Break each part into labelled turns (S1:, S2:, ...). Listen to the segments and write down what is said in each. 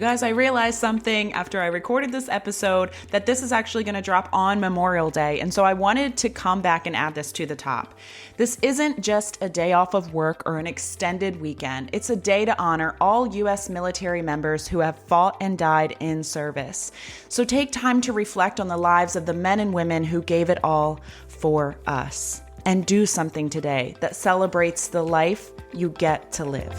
S1: guys, I realized something after I recorded this episode that this is actually going to drop on Memorial Day. And so I wanted to come back and add this to the top. This isn't just a day off of work or an extended weekend. It's a day to honor all U.S. military members who have fought and died in service. So take time to reflect on the lives of the men and women who gave it all for us. And do something today that celebrates the life you get to live.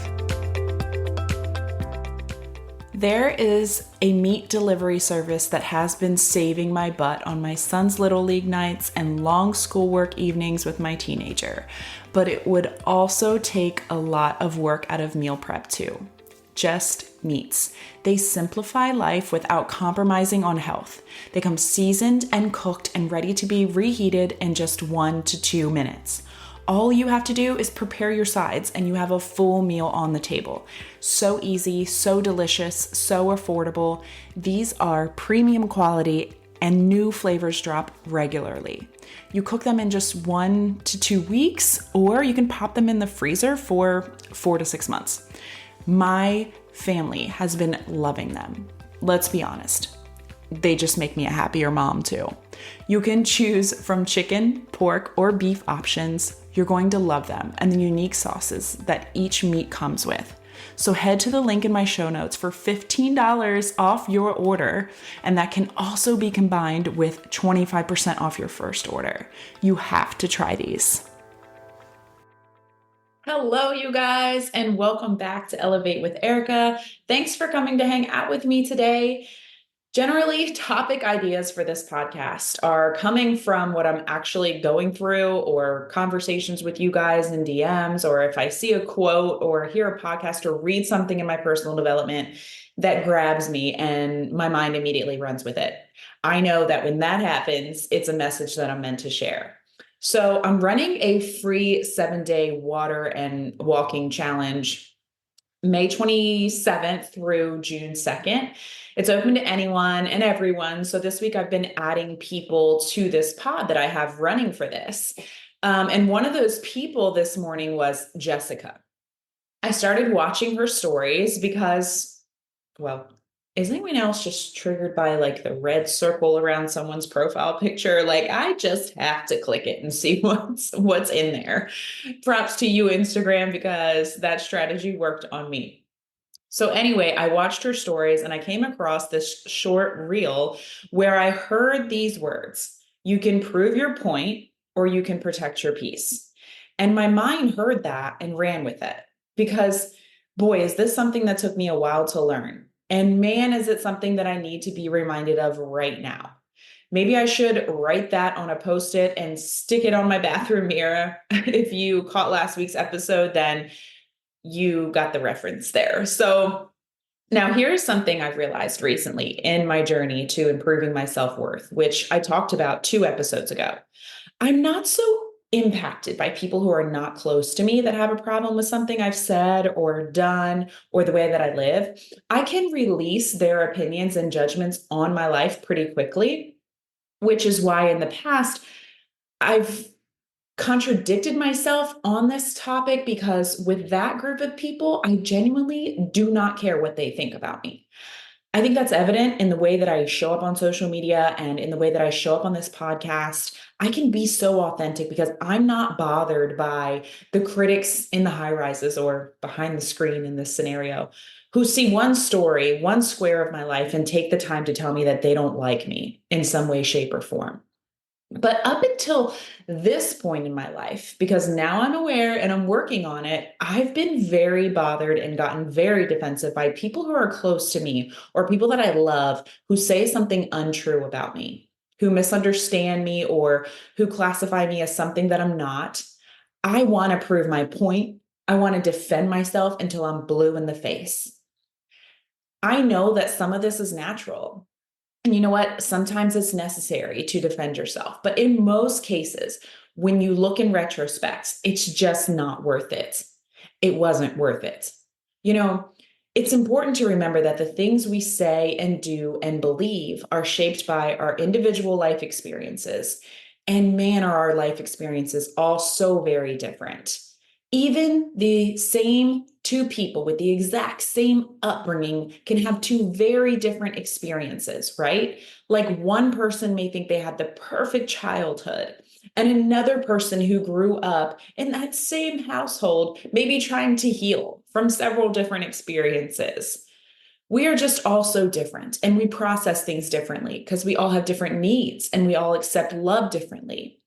S1: There is a meat delivery service that has been saving my butt on my son's Little League nights and long schoolwork evenings with my teenager. But it would also take a lot of work out of meal prep too. Just meats. They simplify life without compromising on health. They come seasoned and cooked and ready to be reheated in just 1 to 2 minutes. All you have to do is prepare your sides and you have a full meal on the table. So easy, so delicious, so affordable. These are premium quality and new flavors drop regularly. You cook them in just 1 to 2 weeks, or you can pop them in the freezer for 4 to 6 months. My family has been loving them. Let's be honest. They just make me a happier mom too. You can choose from chicken, pork, or beef options. You're going to love them and the unique sauces that each meat comes with. So head to the link in my show notes for $15 off your order, and that can also be combined with 25% off your first order. You have to try these. Hello, you guys, and welcome back to Elevate with Erica. Thanks for coming to hang out with me today. Generally, topic ideas for this podcast are coming from what I'm actually going through or conversations with you guys in DMs, or if I see a quote or hear a podcast or read something in my personal development that grabs me and my mind immediately runs with it. I know that when that happens, it's a message that I'm meant to share. So I'm running a free 7-day water and walking challenge May 27th through June 2nd. It's open to anyone and everyone. So this week I've been adding people to this pod that I have running for this. And one of those people this morning was Jessica. I started watching her stories because, well, is anyone else just triggered by like the red circle around someone's profile picture? Like, I just have to click it and see what's in there. Props to you, Instagram, because that strategy worked on me. So anyway, I watched her stories and I came across this short reel where I heard these words: you can prove your point or you can protect your peace. And my mind heard that and ran with it because, boy, is this something that took me a while to learn. And man, is it something that I need to be reminded of right now. Maybe I should write that on a Post-it and stick it on my bathroom mirror. If you caught last week's episode, then you got the reference there. So now here's something I've realized recently in my journey to improving my self-worth, which I talked about 2 episodes ago. I'm not so impacted by people who are not close to me that have a problem with something I've said or done or the way that I live. I can release their opinions and judgments on my life pretty quickly, which is why in the past I've contradicted myself on this topic, because with that group of people, I genuinely do not care what they think about me. I think that's evident in the way that I show up on social media and in the way that I show up on this podcast. I can be so authentic because I'm not bothered by the critics in the high rises or behind the screen in this scenario who see one story, one square of my life and take the time to tell me that they don't like me in some way, shape, or form. But up until this point in my life, because now I'm aware and I'm working on it, I've been very bothered and gotten very defensive by people who are close to me or people that I love who say something untrue about me, who misunderstand me or who classify me as something that I'm not. I want to prove my point. I want to defend myself until I'm blue in the face. I know that some of this is natural. And you know what? Sometimes it's necessary to defend yourself. But in most cases, when you look in retrospect, it's just not worth it. It wasn't worth it. You know, it's important to remember that the things we say and do and believe are shaped by our individual life experiences. And man, are our life experiences all so very different. Even the same two people with the exact same upbringing can have two very different experiences, right? Like one person may think they had the perfect childhood, and another person who grew up in that same household may be trying to heal from several different experiences. We are just all so different, and we process things differently because we all have different needs and we all accept love differently.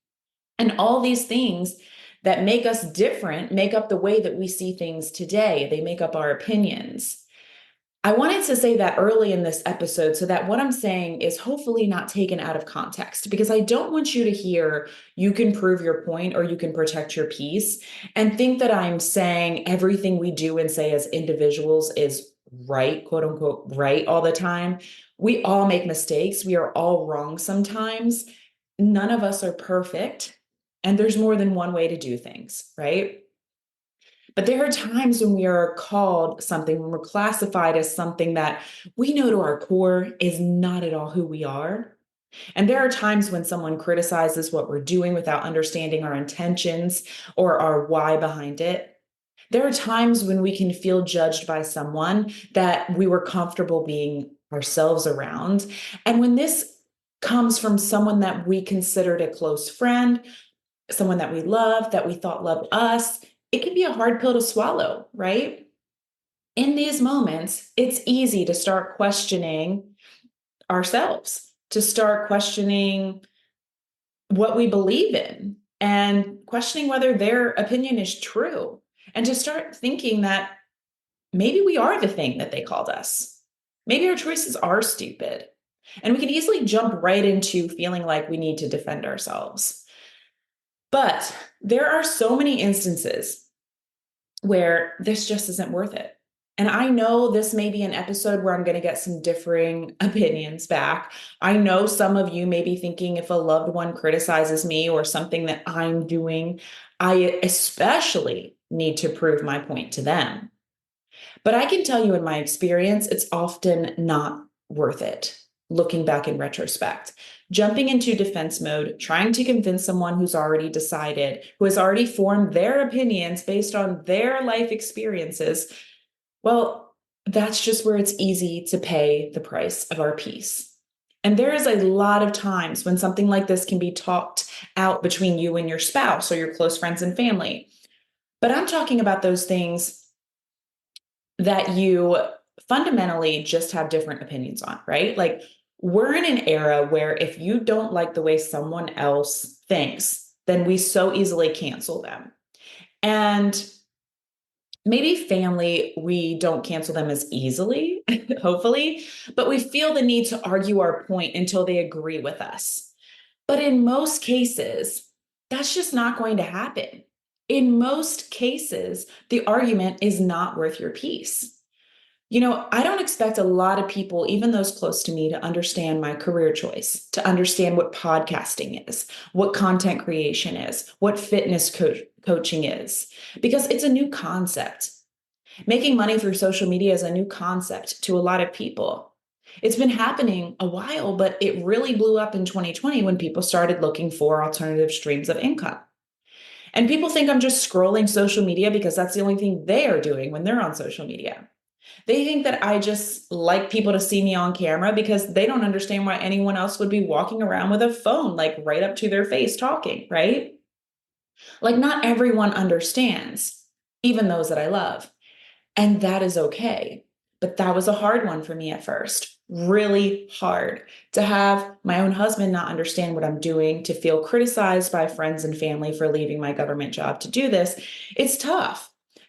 S1: And all these things that make us different make up the way that we see things today. They make up our opinions. I wanted to say that early in this episode so that what I'm saying is hopefully not taken out of context, because I don't want you to hear you can prove your point or you can protect your peace and think that I'm saying everything we do and say as individuals is right, quote unquote, right all the time. We all make mistakes. We are all wrong sometimes. None of us are perfect. And there's more than one way to do things, right? But there are times when we are called something, when we're classified as something that we know to our core is not at all who we are. And there are times when someone criticizes what we're doing without understanding our intentions or our why behind it. There are times when we can feel judged by someone that we were comfortable being ourselves around. And when this comes from someone that we considered a close friend, someone that we love, that we thought loved us, it can be a hard pill to swallow, right? In these moments, it's easy to start questioning ourselves, to start questioning what we believe in and questioning whether their opinion is true, and to start thinking that maybe we are the thing that they called us. Maybe our choices are stupid. And we can easily jump right into feeling like we need to defend ourselves. But there are so many instances where this just isn't worth it. And I know this may be an episode where I'm going to get some differing opinions back. I know some of you may be thinking if a loved one criticizes me or something that I'm doing, I especially need to prove my point to them. But I can tell you in my experience, it's often not worth it. Looking back in retrospect, jumping into defense mode, trying to convince someone who's already decided, who has already formed their opinions based on their life experiences, well, that's just where it's easy to pay the price of our peace. And there is a lot of times when something like this can be talked out between you and your spouse or your close friends and family. But I'm talking about those things that you fundamentally just have different opinions on, right? Like, we're in an era where if you don't like the way someone else thinks, then we so easily cancel them. And maybe family, we don't cancel them as easily, hopefully, but we feel the need to argue our point until they agree with us. But in most cases, that's just not going to happen. In most cases, the argument is not worth your peace. I don't expect a lot of people, even those close to me, to understand my career choice, to understand what podcasting is, what content creation is, what fitness coaching is, because it's a new concept. Making money through social media is a new concept to a lot of people. It's been happening a while, but it really blew up in 2020 when people started looking for alternative streams of income. And people think I'm just scrolling social media because that's the only thing they are doing when they're on social media. They think that I just like people to see me on camera because they don't understand why anyone else would be walking around with a phone, like right up to their face talking, right? Like, not everyone understands, even those that I love. And that is okay. But that was a hard one for me at first. Really hard to have my own husband not understand what I'm doing, to feel criticized by friends and family for leaving my government job to do this. It's tough.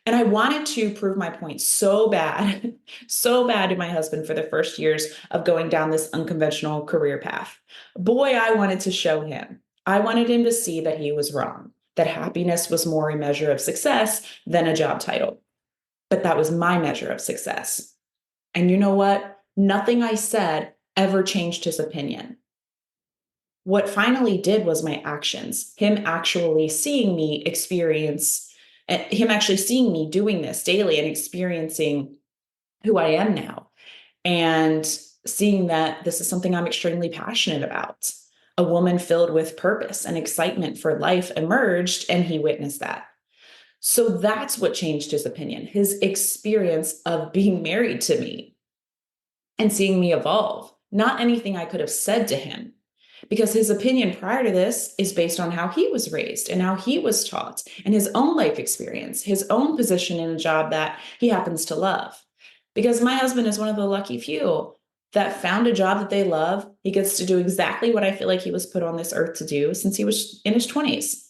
S1: And I wanted to prove my point so bad, so bad to my husband for the first years of going down this unconventional career path. Boy, I wanted to show him. I wanted him to see that he was wrong, that happiness was more a measure of success than a job title. But that was my measure of success. And you know what? Nothing I said ever changed his opinion. What finally did was my actions, him actually seeing me experience, him actually seeing me doing this daily and experiencing who I am now, and seeing that this is something I'm extremely passionate about. A woman filled with purpose and excitement for life emerged, and he witnessed that. So that's what changed his opinion, his experience of being married to me and seeing me evolve, not anything I could have said to him. Because his opinion prior to this is based on how he was raised and how he was taught and his own life experience, his own position in a job that he happens to love. Because my husband is one of the lucky few that found a job that they love. He gets to do exactly what I feel like he was put on this earth to do since he was in his 20s.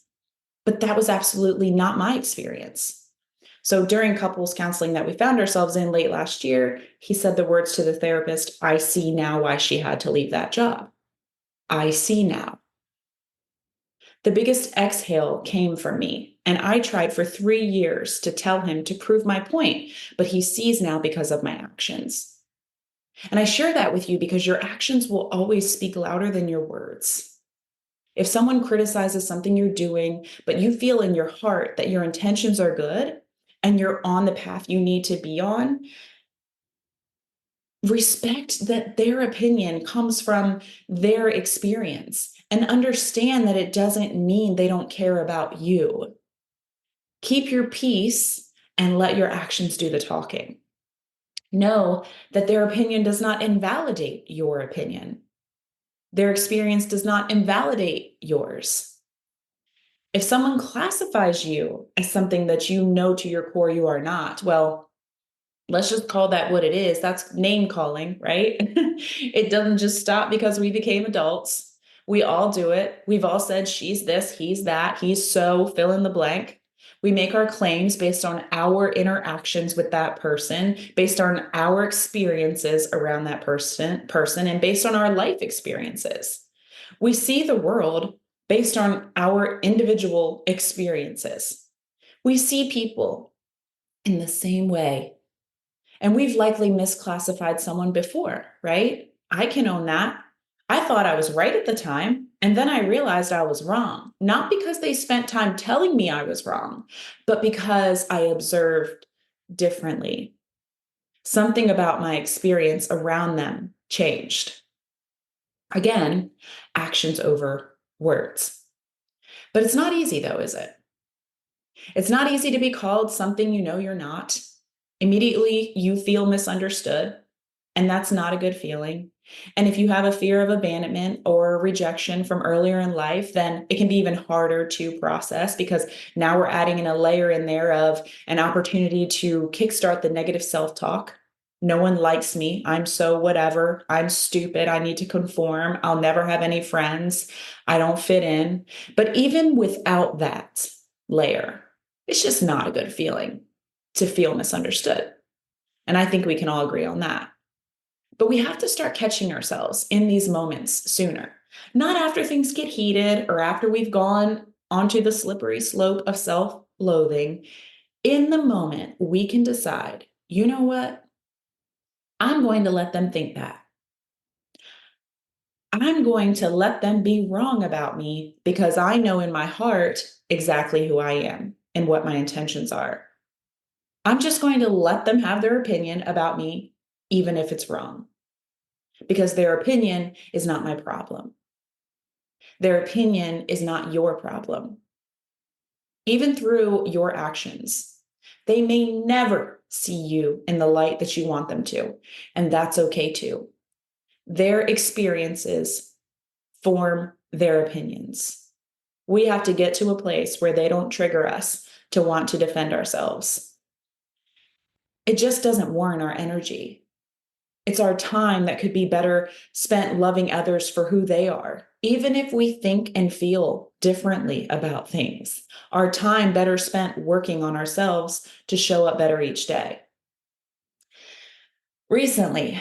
S1: But that was absolutely not my experience. So during couples counseling that we found ourselves in late last year, he said the words to the therapist, "I see now why she had to leave that job. I see now." The biggest exhale came from me, and I tried for 3 years to tell him to prove my point, but he sees now because of my actions. And I share that with you because your actions will always speak louder than your words. If someone criticizes something you're doing, but you feel in your heart that your intentions are good and you're on the path you need to be on, respect that their opinion comes from their experience and understand that it doesn't mean they don't care about you. Keep your peace and let your actions do the talking. Know that their opinion does not invalidate your opinion. Their experience does not invalidate yours. If someone classifies you as something that you know to your core you are not, well, let's just call that what it is. That's name calling, right? It doesn't just stop because we became adults. We all do it. We've all said she's this, he's that, he's so, fill in the blank. We make our claims based on our interactions with that person, based on our experiences around that person, and based on our life experiences. We see the world based on our individual experiences. We see people in the same way. And we've likely misclassified someone before, right? I can own that. I thought I was right at the time, and then I realized I was wrong, not because they spent time telling me I was wrong, but because I observed differently. Something about my experience around them changed. Again, actions over words. But it's not easy, though, is it? It's not easy to be called something you know you're not. Immediately, you feel misunderstood, and that's not a good feeling. And if you have a fear of abandonment or rejection from earlier in life, then it can be even harder to process because now we're adding in a layer in there of an opportunity to kickstart the negative self talk. No one likes me. I'm so whatever. I'm stupid. I need to conform. I'll never have any friends. I don't fit in. But even without that layer, it's just not a good feeling to feel misunderstood. And I think we can all agree on that. But we have to start catching ourselves in these moments sooner, not after things get heated or after we've gone onto the slippery slope of self loathing. In the moment, we can decide, you know what? I'm going to let them think that. I'm going to let them be wrong about me because I know in my heart exactly who I am and what my intentions are. I'm just going to let them have their opinion about me, even if it's wrong, because their opinion is not my problem. Their opinion is not your problem. Even through your actions, they may never see you in the light that you want them to, and that's okay too. Their experiences form their opinions. We have to get to a place where they don't trigger us to want to defend ourselves. It just doesn't warrant our energy. It's our time that could be better spent loving others for who they are. Even if we think and feel differently about things, our time better spent working on ourselves to show up better each day. Recently,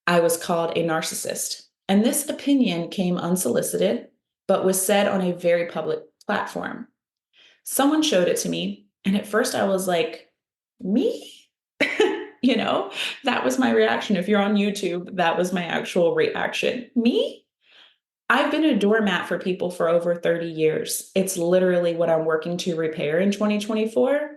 S1: I was called a narcissist, and this opinion came unsolicited, but was said on a very public platform. Someone showed it to me, and at first I was like, me? You know, that was my reaction. If you're on YouTube, that was my actual reaction. Me? I've been a doormat for people for over 30 years. It's literally what I'm working to repair in 2024,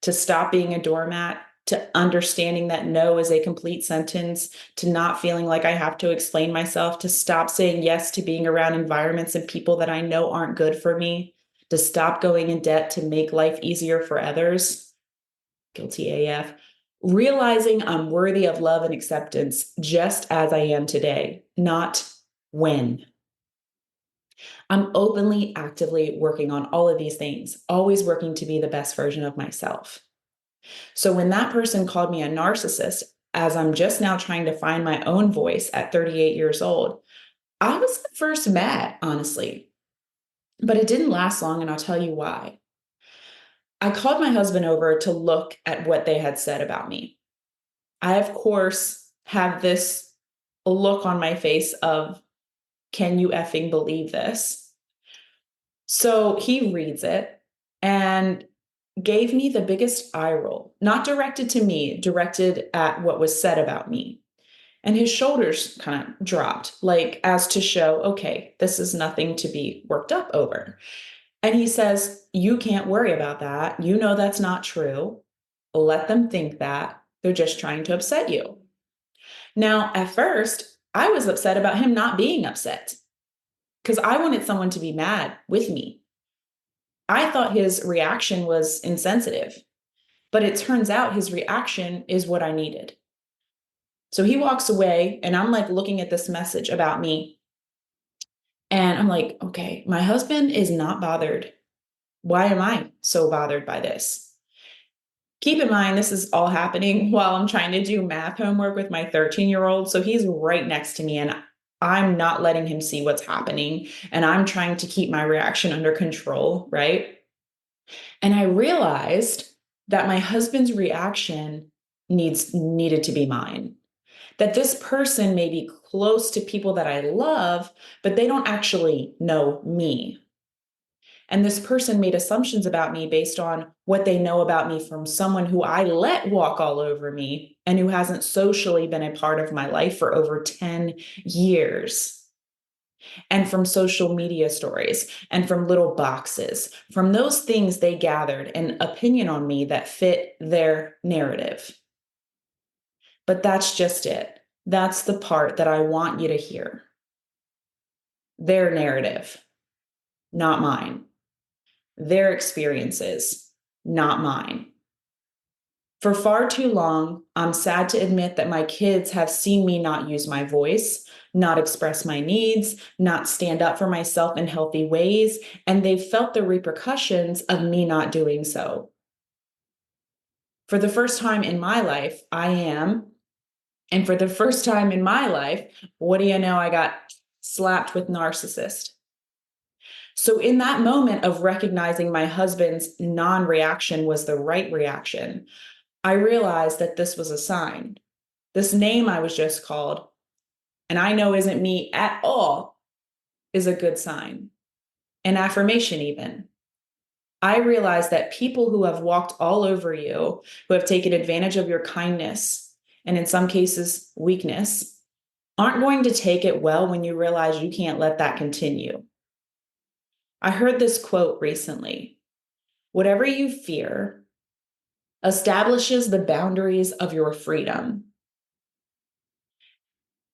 S1: to stop being a doormat, to understanding that no is a complete sentence, to not feeling like I have to explain myself, to stop saying yes to being around environments and people that I know aren't good for me, to stop going in debt to make life easier for others. Guilty AF. Realizing I'm worthy of love and acceptance just as I am today, not when. I'm openly, actively working on all of these things, always working to be the best version of myself. So when that person called me a narcissist, as I'm just now trying to find my own voice at 38 years old, I was at first mad, honestly, but it didn't last long, and I'll tell you why. I called my husband over to look at what they had said about me. I, of course, have this look on my face of, can you effing believe this? So he reads it and gave me the biggest eye roll, not directed to me, directed at what was said about me. And his shoulders kind of dropped, like as to show, okay, this is nothing to be worked up over. And he says, you can't worry about that. You know that's not true. Let them think that. They're just trying to upset you. Now, at first, I was upset about him not being upset because I wanted someone to be mad with me. I thought his reaction was insensitive, but it turns out his reaction is what I needed. So he walks away, and I'm like looking at this message about me. And I'm like, okay, my husband is not bothered. Why am I so bothered by this? Keep in mind, this is all happening while I'm trying to do math homework with my 13-year-old. So he's right next to me, and I'm not letting him see what's happening. And I'm trying to keep my reaction under control, right? And I realized that my husband's reaction needed to be mine. That this person may be close to people that I love, but they don't actually know me. And this person made assumptions about me based on what they know about me from someone who I let walk all over me and who hasn't socially been a part of my life for over 10 years. And from social media stories and from little boxes, from those things they gathered an opinion on me that fit their narrative. But that's just it. That's the part that I want you to hear. Their narrative, not mine. Their experiences, not mine. For far too long, I'm sad to admit that my kids have seen me not use my voice, not express my needs, not stand up for myself in healthy ways, and they've felt the repercussions of me not doing so. For the first time in my life, I am. And for the first time in my life, what do you know? I got slapped with narcissist. So, in that moment of recognizing my husband's non reaction was the right reaction, I realized that this was a sign. This name I was just called, and I know isn't me at all, is a good sign, an affirmation, even. I realized that people who have walked all over you, who have taken advantage of your kindness, and in some cases, weakness, aren't going to take it well when you realize you can't let that continue. I heard this quote recently: whatever you fear establishes the boundaries of your freedom.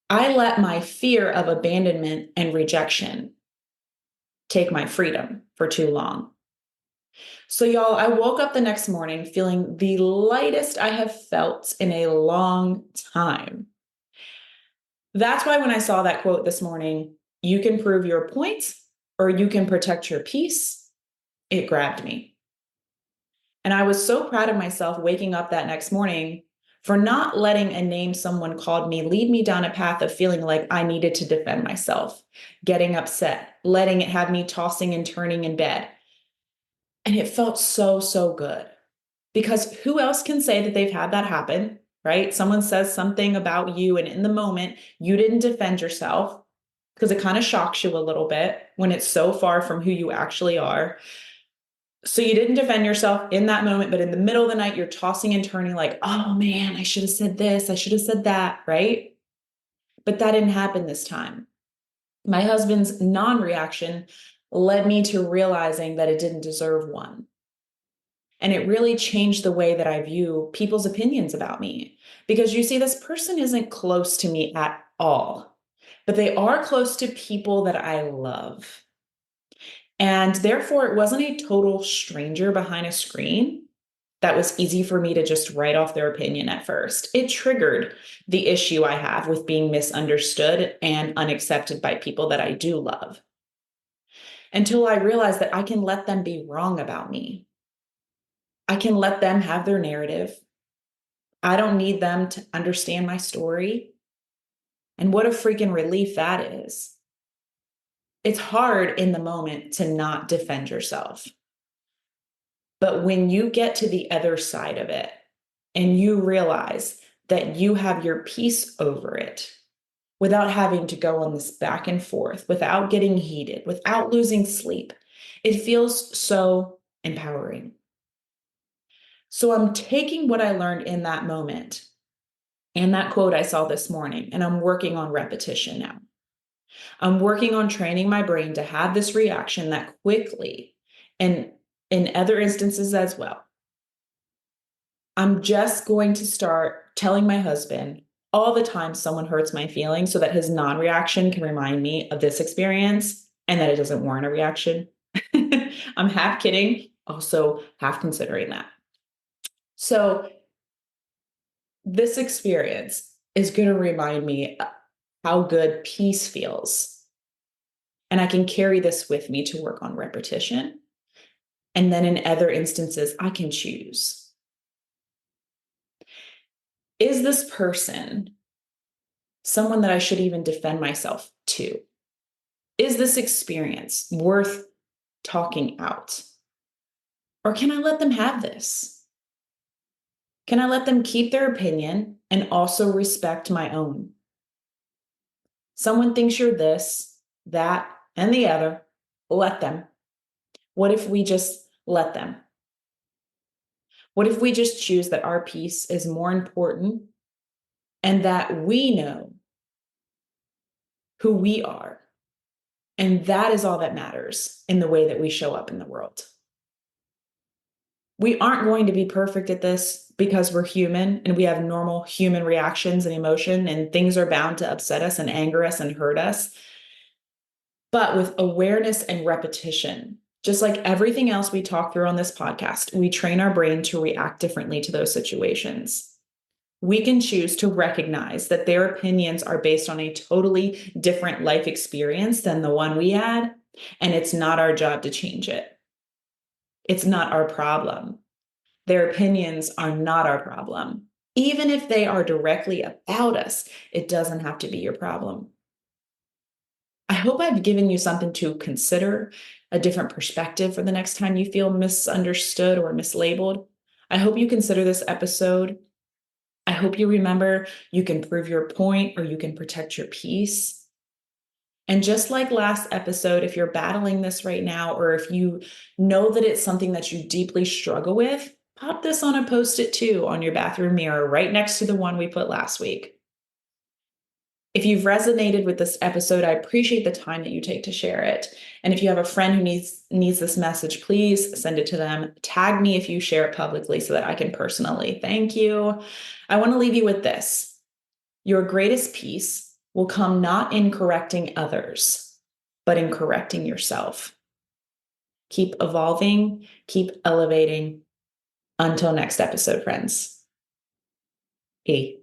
S1: I let my fear of abandonment and rejection take my freedom for too long. So, y'all, I woke up the next morning feeling the lightest I have felt in a long time. That's why when I saw that quote this morning, you can prove your point or you can protect your peace, it grabbed me. And I was so proud of myself waking up that next morning for not letting a name someone called me lead me down a path of feeling like I needed to defend myself, getting upset, letting it have me tossing and turning in bed. And it felt so, so good. Because who else can say that they've had that happen, right? Someone says something about you, and in the moment, you didn't defend yourself because it kind of shocks you a little bit when it's so far from who you actually are. So you didn't defend yourself in that moment, but in the middle of the night, you're tossing and turning like, oh man, I should have said this. I should have said that, right? But that didn't happen this time. My husband's non-reaction led me to realizing that it didn't deserve one. And it really changed the way that I view people's opinions about me. Because you see, this person isn't close to me at all, but they are close to people that I love. And therefore, it wasn't a total stranger behind a screen that was easy for me to just write off their opinion at first. It triggered the issue I have with being misunderstood and unaccepted by people that I do love. Until I realized that I can let them be wrong about me. I can let them have their narrative. I don't need them to understand my story. And what a freaking relief that is. It's hard in the moment to not defend yourself. But when you get to the other side of it and you realize that you have your peace over it without having to go on this back and forth, without getting heated, without losing sleep, it feels so empowering. So I'm taking what I learned in that moment and that quote I saw this morning, and I'm working on repetition now. I'm working on training my brain to have this reaction that quickly, and in other instances as well. I'm just going to start telling my husband all the time someone hurts my feelings so that his non-reaction can remind me of this experience and that it doesn't warrant a reaction. I'm half kidding, also half considering that. So this experience is going to remind me how good peace feels. And I can carry this with me to work on repetition. And then in other instances, I can choose. Is this person someone that I should even defend myself to? Is this experience worth talking out? Or can I let them have this? Can I let them keep their opinion and also respect my own? Someone thinks you're this, that, and the other. Let them. What if we just let them? What if we just choose that our peace is more important and that we know who we are? And that is all that matters in the way that we show up in the world. We aren't going to be perfect at this because we're human and we have normal human reactions and emotion, and things are bound to upset us and anger us and hurt us. But with awareness and repetition, just like everything else we talk through on this podcast, we train our brain to react differently to those situations. We can choose to recognize that their opinions are based on a totally different life experience than the one we had, and it's not our job to change it. It's not our problem. Their opinions are not our problem. Even if they are directly about us, it doesn't have to be your problem. I hope I've given you something to consider, a different perspective for the next time you feel misunderstood or mislabeled. I hope you consider this episode. I hope you remember you can prove your point or you can protect your peace. And just like last episode, if you're battling this right now, or if you know that it's something that you deeply struggle with, pop this on a Post-it too on your bathroom mirror right next to the one we put last week. If you've resonated with this episode, I appreciate the time that you take to share it. And if you have a friend who needs this message, please send it to them. Tag me if you share it publicly so that I can personally thank you. I want to leave you with this. Your greatest peace will come not in correcting others, but in correcting yourself. Keep evolving, keep elevating. Until next episode, friends. E.